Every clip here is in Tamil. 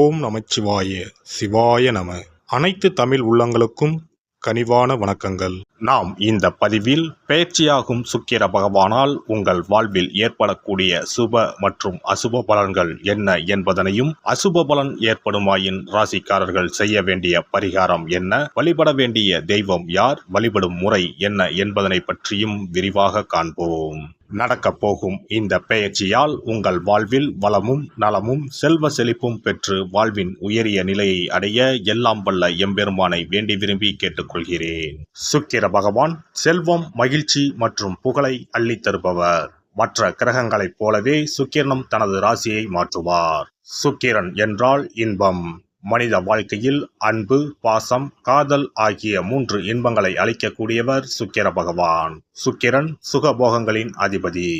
ஓம் நமச்சிவாய சிவாய நம. அனைத்து தமிழ் உள்ளங்களுக்கும் கனிவான வணக்கங்கள். நாம் இந்த பதிவில் பெயர்ச்சியாகும் சுக்கிர பகவானால் உங்கள் வாழ்வில் ஏற்படக்கூடிய சுப மற்றும் அசுப பலன்கள் என்ன என்பதனையும், அசுப பலன் ஏற்படுமாயின் ராசிக்காரர்கள் செய்ய வேண்டிய பரிகாரம் என்ன, வழிபட வேண்டிய தெய்வம் யார், வழிபடும் முறை என்ன என்பதனை பற்றியும் விரிவாக காண்போம். நடக்கப் போகும் இந்த பெயர்ச்சியால் உங்கள் வாழ்வில் வளமும் நலமும் செல்வ செழிப்பும் பெற்று வாழ்வின் உயரிய நிலையை அடைய எல்லாம் வல்ல எம்பெருமானை வேண்டி விரும்பி கேட்டுக்கொள்கிறேன். சுக்கிர பகவான் செல்வம், மகிழ்ச்சி மற்றும் புகழை அள்ளித் தருபவர். மற்ற கிரகங்களைப் போலவே சுக்கிரனும் தனது ராசியை மாற்றுவார். சுக்கிரன் என்றால் இன்பம். மனித வாழ்க்கையில் அன்பு, பாசம், காதல் ஆகிய 3 இன்பங்களை அளிக்கக்கூடியவர் சுக்கிர பகவான். சுக்கிரன் சுகபோகங்களின் அதிபதி.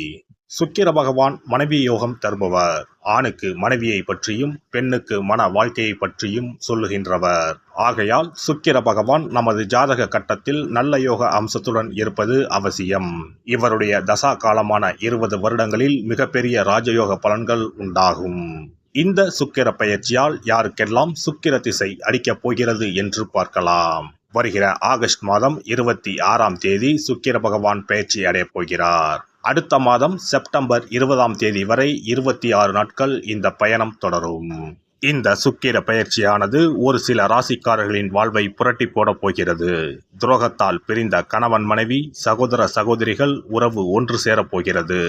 சுக்கிர பகவான் மனைவி யோகம் தருபவர். ஆணுக்கு மனைவியை பற்றியும் பெண்ணுக்கு மன வாழ்க்கையை பற்றியும் சொல்லுகின்றவர். ஆகையால் சுக்கிர பகவான் நமது ஜாதக கட்டத்தில் நல்ல யோக அம்சத்துடன் இருப்பது அவசியம். இவருடைய தசா காலமான 20 வருடங்களில் மிகப்பெரிய ராஜயோக பலன்கள் உண்டாகும். இந்த சுக்கிர பெயர்ச்சியால் யாருக்கெல்லாம் சுக்கிர திசை அடிக்கப் போகிறது என்று பார்க்கலாம். வருகிற ஆகஸ்ட் மாதம் 26ஆம் தேதி சுக்கிர பகவான் பெயர்ச்சி அடையப் போகிறார். அடுத்த மாதம் செப்டம்பர் 20ஆம் தேதி வரை 26 நாட்கள் இந்த பயணம் தொடரும். இந்த சுக்கிர பெயர்ச்சியானது ஒரு சில ராசிக்காரர்களின் வாழ்வை புரட்டி போடப் போகிறது. துரோகத்தால் பிரிந்த கணவன் மனைவி, சகோதர சகோதரிகள் உறவு ஒன்று சேரப் போகிறது.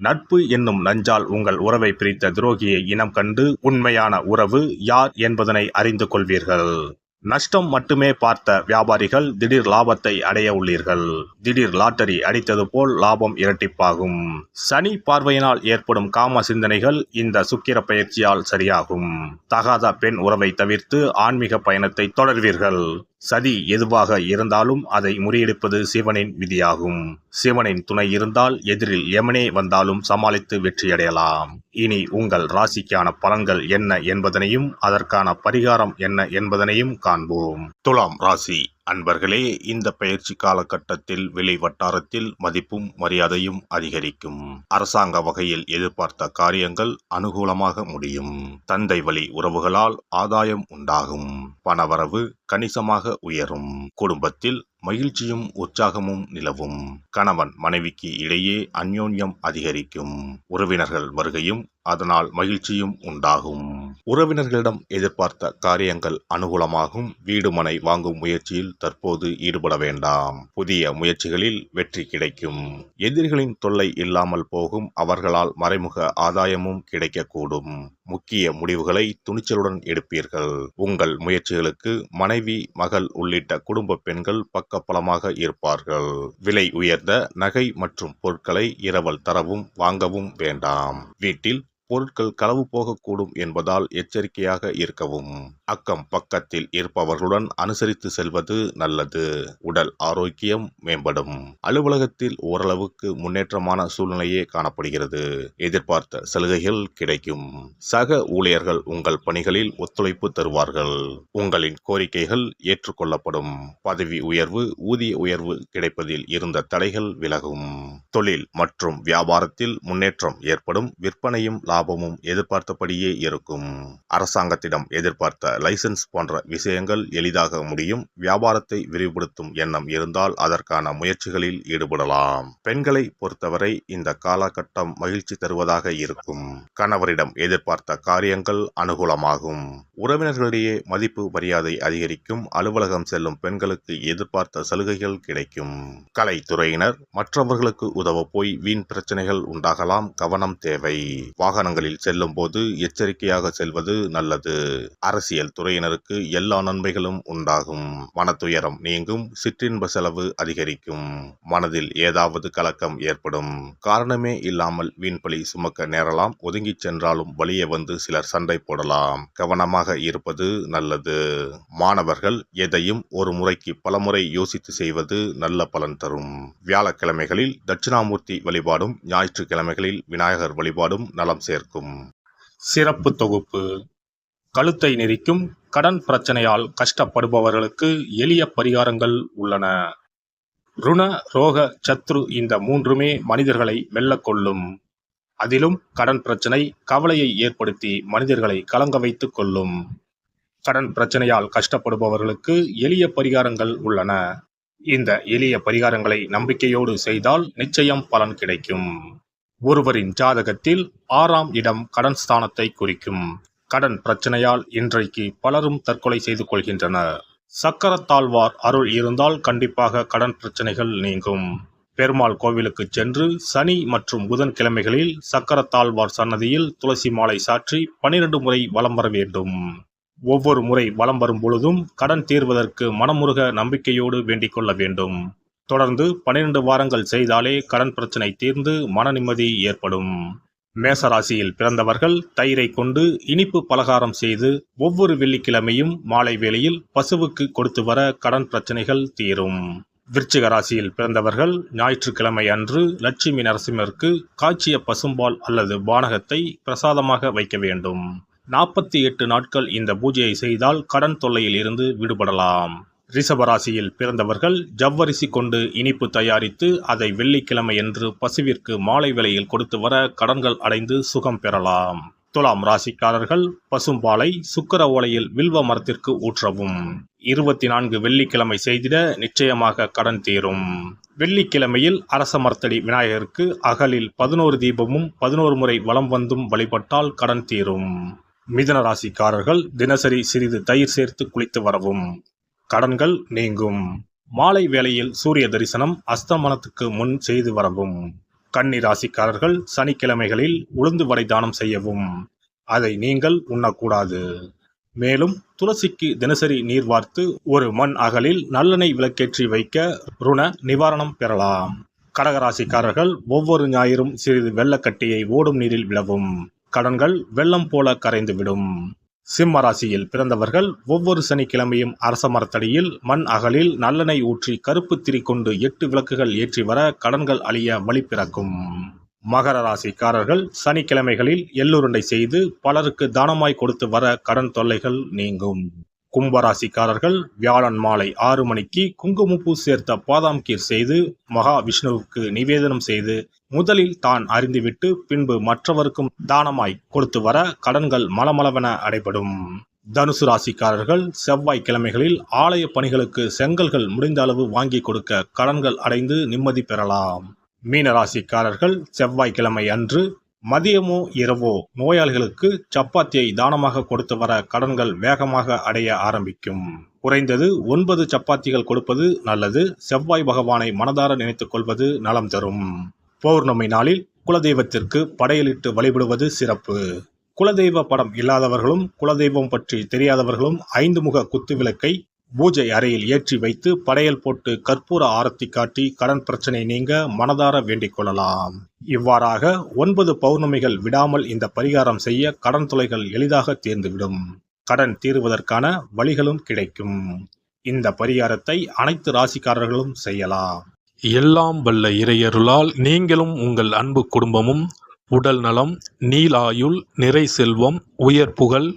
நட்பு என்னும் நஞ்சால் உங்கள் உறவை பிரித்த துரோகியை இனம் கண்டு உண்மையான உறவு யார் என்பதனை அறிந்து கொள்வீர்கள். நஷ்டம் மட்டுமே பார்த்த வியாபாரிகள் திடீர் லாபத்தை அடைய உள்ளீர்கள். திடீர் லாட்டரி அடித்தது போல் லாபம் இரட்டிப்பாகும். சனி பார்வையினால் ஏற்படும் காம சிந்தனைகள் இந்த சுக்கிர பெயர்ச்சியால் சரியாகும். தகாத பெண் உறவை தவிர்த்து ஆன்மீக பயணத்தை தொடர்வீர்கள். சதி எதுவாக இருந்தாலும் அதை முறியடிப்பது சிவனின் விதியாகும். சிவனின் துணை இருந்தால் எதிரில் எமனே வந்தாலும் சமாளித்து வெற்றியடையலாம். இனி உங்கள் ராசிக்கான பலன்கள் என்ன என்பதனையும் அதற்கான பரிகாரம் என்ன என்பதனையும் காண்போம். துலாம் ராசி அன்பர்களே, இந்த பயிற்சி காலகட்டத்தில் வெளி வட்டாரத்தில் மதிப்பும் மரியாதையும் அதிகரிக்கும். அரசாங்க வகையில் எதிர்பார்த்த காரியங்கள் அனுகூலமாக முடியும். தந்தை வழி உறவுகளால் ஆதாயம் உண்டாகும். பணவரவு கணிசமாக உயரும். குடும்பத்தில் மகிழ்ச்சியும் உற்சாகமும் நிலவும். கணவன் மனைவிக்கு இடையே அந்யோன்யம் அதிகரிக்கும். உறவினர்கள் வருகையும் அதனால் மகிழ்ச்சியும் உண்டாகும். உறவினர்களிடம் எதிர்பார்த்த காரியங்கள் அனுகூலமாகும். வீடு மனை வாங்கும் முயற்சியில் தற்போது ஈடுபட வேண்டாம். புதிய முயற்சிகளில் வெற்றி கிடைக்கும். எதிரிகளின் தொல்லை இல்லாமல் போகும். அவர்களால் மறைமுக ஆதாயமும் கிடைக்கக்கூடும். முக்கிய முடிவுகளை துணிச்சலுடன் எடுப்பீர்கள். உங்கள் முயற்சிகளுக்கு மனைவி, மகள் உள்ளிட்ட குடும்ப பெண்கள் பக்கபலமாக இருப்பார்கள். விலை உயர்ந்த நகை மற்றும் பொருட்களை இரவல் தரவும் வாங்கவும் வேண்டாம். வீட்டில் பொருட்கள் களவு போகக்கூடும் என்பதால் எச்சரிக்கையாக இருக்கவும். அக்கம் பக்கத்தில் இருப்பவர்களுடன் அனுசரித்து செல்வது நல்லது. உடல் ஆரோக்கியம் மேம்படும். அலுவலகத்தில் ஓரளவுக்கு முன்னேற்றமான சூழ்நிலையே காணப்படுகிறது. எதிர்பார்த்த சலுகைகள் கிடைக்கும். சக ஊழியர்கள் உங்கள் பணிகளில் ஒத்துழைப்பு தருவார்கள். உங்களின் கோரிக்கைகள் ஏற்றுக்கொள்ளப்படும். பதவி உயர்வு, ஊதிய உயர்வு கிடைப்பதில் இருந்த தடைகள் விலகும். தொழில் மற்றும் வியாபாரத்தில் முன்னேற்றம் ஏற்படும். விற்பனையும் லாபமும் எதிர்பார்த்தபடியே இருக்கும். அரசாங்கத்திடம் எதிர்பார்த்த லைசன்ஸ் போன்ற விஷயங்கள் எளிதாக முடியும். வியாபாரத்தை விரிவுபடுத்தும் எண்ணம் இருந்தால் அதற்கான முயற்சிகளில் ஈடுபடலாம். பெண்களை பொறுத்தவரை இந்த காலகட்டம் மகிழ்ச்சி தருவதாக இருக்கும். கணவரிடம் எதிர்பார்த்த காரியங்கள் அனுகூலமாகும். உறவினர்களிடையே மதிப்பு மரியாதை அதிகரிக்கும். அலுவலகம் செல்லும் பெண்களுக்கு எதிர்பார்த்த சலுகைகள் கிடைக்கும். கலைத்துறையினர் மற்றவர்களுக்கு உதவ போய் வீண் பிரச்சனைகள் உண்டாகலாம். கவனம் தேவை. வாகனங்களில் செல்லும் போது எச்சரிக்கையாக செல்வது நல்லது. அரசியல் துறையினருக்கு எல்லா நன்மைகளும் உண்டாகும். மனத்துயரம் நீங்கும். சிற்றின்ப செலவு அதிகரிக்கும். மனதில் ஏதாவது கலக்கம் ஏற்படும். காரணமே இல்லாமல் வீண்பலி சுமக்க நேரலாம். ஒதுங்கிச் சென்றாலும் வழியே வந்து சிலர் சண்டை போடலாம். கவனமாக இருப்பது நல்லது. மாணவர்கள் எதையும் ஒரு முறைக்கு பலமுறை யோசித்து செய்வது நல்ல பலன் தரும். வியாழக்கிழமைகளில் தட்சிணாமூர்த்தி வழிபாடும் ஞாயிற்றுக்கிழமைகளில் விநாயகர் வழிபாடும் நலம் சேர்க்கும். சிறப்பு தொகுப்பு. கழுத்தை நெரிக்கும் கடன் பிரச்சனையால் கஷ்டப்படுபவர்களுக்கு எளிய பரிகாரங்கள் உள்ளன. ருண, ரோக, சத்ரு இந்த 3மே மனிதர்களை வெல்லக்கொள்ளும். அதிலும் கடன் பிரச்சனை கவலையை ஏற்படுத்தி மனிதர்களை கலங்க வைத்துக் கொள்ளும். கடன் பிரச்சனையால் கஷ்டப்படுபவர்களுக்கு எளிய பரிகாரங்கள் உள்ளன. இந்த எளிய பரிகாரங்களை நம்பிக்கையோடு செய்தால் நிச்சயம் பலன் கிடைக்கும். ஒருவரின் ஜாதகத்தில் 6ஆம் இடம் கடன் ஸ்தானத்தை குறிக்கும். கடன் பிரச்சனையால் இன்றைக்கு பலரும் தற்கொலை செய்து கொள்கின்றனர். சக்கரத்தாழ்வார் அருள் இருந்தால் கண்டிப்பாக கடன் பிரச்சனைகள் நீங்கும். பெருமாள் கோவிலுக்கு சென்று சனி மற்றும் புதன் கிழமைகளில் சக்கரத்தாழ்வார் சன்னதியில் துளசி மாலை சாற்றி 12 முறை வலம் வர வேண்டும். ஒவ்வொரு முறை வலம் வரும் பொழுதும் கடன் தீர்வதற்கு மனமுருக நம்பிக்கையோடு வேண்டிக் கொள்ள வேண்டும். தொடர்ந்து 12 வாரங்கள் செய்தாலே கடன் பிரச்சனை தீர்ந்து மன நிம்மதி ஏற்படும். மேசராசியில் பிறந்தவர்கள் தயிரை கொண்டு இனிப்பு பலகாரம் செய்து ஒவ்வொரு வெள்ளிக்கிழமையும் மாலை வேளையில் பசுவுக்கு கொடுத்து வர கடன் பிரச்சனைகள் தீரும். விருச்சிக ராசியில் பிறந்தவர்கள் ஞாயிற்றுக்கிழமை அன்று லட்சுமி நரசிம்மருக்கு காய்ச்சிய பசும்பால் அல்லது பானகத்தை பிரசாதமாக வைக்க வேண்டும். 48 நாட்கள் இந்த பூஜையை செய்தால் கடன் தொல்லையில் இருந்து விடுபடலாம். ரிஷபராசியில் பிறந்தவர்கள் ஜவ்வரிசி கொண்டு இனிப்பு தயாரித்து அதை வெள்ளிக்கிழமை என்று பசுவிற்கு மாலை வேளையில் கொடுத்து வர கடன்கள் அடைந்து சுகம் பெறலாம். துலாம் ராசிக்காரர்கள் பசும்பாலை சுக்கிர ஓலையில் வில்வ மரத்திற்கு ஊற்றவும். 24 வெள்ளிக்கிழமை செய்திட நிச்சயமாக கடன் தீரும். வெள்ளிக்கிழமையில் அரச மரத்தடி விநாயகருக்கு அகலில் 11 தீபமும் 11 முறை வலம் வந்தும் வழிபட்டால் கடன் தீரும். மிதுன ராசிக்காரர்கள் தினசரி சிறிது தயிர் சேர்த்து குளித்து வரவும். கடன்கள் நீங்கும். மாலை வேளையில் சூரிய தரிசனம் அஸ்தமனத்துக்கு முன் செய்து வரவும். கன்னி ராசிக்காரர்கள் சனிக்கிழமைகளில் உளுந்து வடை தானம் செய்யவும். அதை நீங்கள் உண்ணக்கூடாது. மேலும் துளசிக்கு தினசரி நீர் வார்த்து ஒரு மண் அகலில் நல்லெண்ணெய் விளக்கேற்றி வைக்க ருண நிவாரணம் பெறலாம். கடகராசிக்காரர்கள் ஒவ்வொரு ஞாயிறும் சிறிது வெள்ளக்கட்டியை ஓடும் நீரில் விழவும். கடன்கள் வெள்ளம் போல கரைந்துவிடும். சிம்ம ராசியில் பிறந்தவர்கள் ஒவ்வொரு சனிக்கிழமையும் அரச மரத்தடியில் மண் அகலில் நல்லெண்ணெய் ஊற்றி கருப்பு திரி கொண்டு 8 விளக்குகள் ஏற்றி வர கடன்கள் அழிய வழி பிறக்கும். மகர ராசிக்காரர்கள் சனிக்கிழமைகளில் எள்ளுருண்டை செய்து பலருக்கு தானமாய் கொடுத்து வர கடன் தொல்லைகள் நீங்கும். கும்பராசிக்காரர்கள் வியாழன் மாலை 6 மணிக்கு குங்குமப்பூ சேர்த்த பாதாம் கீர் செய்து மகா விஷ்ணுவுக்கு நிவேதனம் செய்து முதலில் தான் அறிந்துவிட்டு பின்பு மற்றவருக்கும் தானமாய் கொடுத்து வர கடன்கள் மலமளவென அடைபடும். தனுசு ராசிக்காரர்கள் செவ்வாய்க்கிழமைகளில் ஆலய பணிகளுக்கு செங்கல்கள் முடிந்த அளவு வாங்கி கொடுக்க கடன்கள் அடைந்து நிம்மதி பெறலாம். மீன ராசிக்காரர்கள் செவ்வாய்க்கிழமை அன்று மதியமோ இரவோ நோயாளிகளுக்கு சப்பாத்தியை தானமாக கொடுத்து வர கடன்கள் வேகமாக அடைய ஆரம்பிக்கும். குறைந்தது 9 சப்பாத்திகள் கொடுப்பது நல்லது. செவ்வாய் பகவானை மனதார நினைத்துக் கொள்வது நலம் தரும். பௌர்ணமி நாளில் குலதெய்வத்திற்கு படையலிட்டு வழிபடுவது சிறப்பு. குலதெய்வ படம் இல்லாதவர்களும் குலதெய்வம் பற்றி தெரியாதவர்களும் 5 முக குத்து விளக்கை பூஜை அறையில் ஏற்றி வைத்து படையல் போட்டு கற்பூர ஆரத்தி காட்டி கடன் பிரச்சனை நீங்க மனதார வேண்டிக் கொள்ளலாம். இவ்வாறாக 9 பௌர்ணமிகள் விடாமல் இந்த பரிகாரம் செய்ய கடன் தொல்லைகள் எளிதாக தீர்ந்துவிடும். கடன் தீர்வதற்கான வழிகளும் கிடைக்கும். இந்த பரிகாரத்தை அனைத்து ராசிக்காரர்களும் செய்யலாம். எல்லாம் வல்ல இறையருளால் நீங்களும் உங்கள் அன்பு குடும்பமும் உடல் நலம், நீலாயுள், நிறை செல்வம், உயர் புகழ்,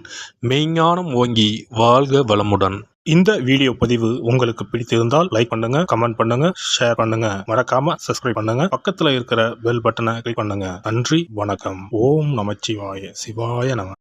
மெய்ஞானம் ஓங்கி வாழ்க வளமுடன். இந்த வீடியோ பதிவு உங்களுக்கு பிடித்திருந்தால் லைக் பண்ணுங்க, கமெண்ட் பண்ணுங்க, ஷேர் பண்ணுங்க, மறக்காம சப்ஸ்கிரைப் பண்ணுங்க, பக்கத்துல இருக்கிற பெல் பட்டனை கிளிக் பண்ணுங்க. நன்றி, வணக்கம். ஓம் நமச்சிவாய. சிவாய நம.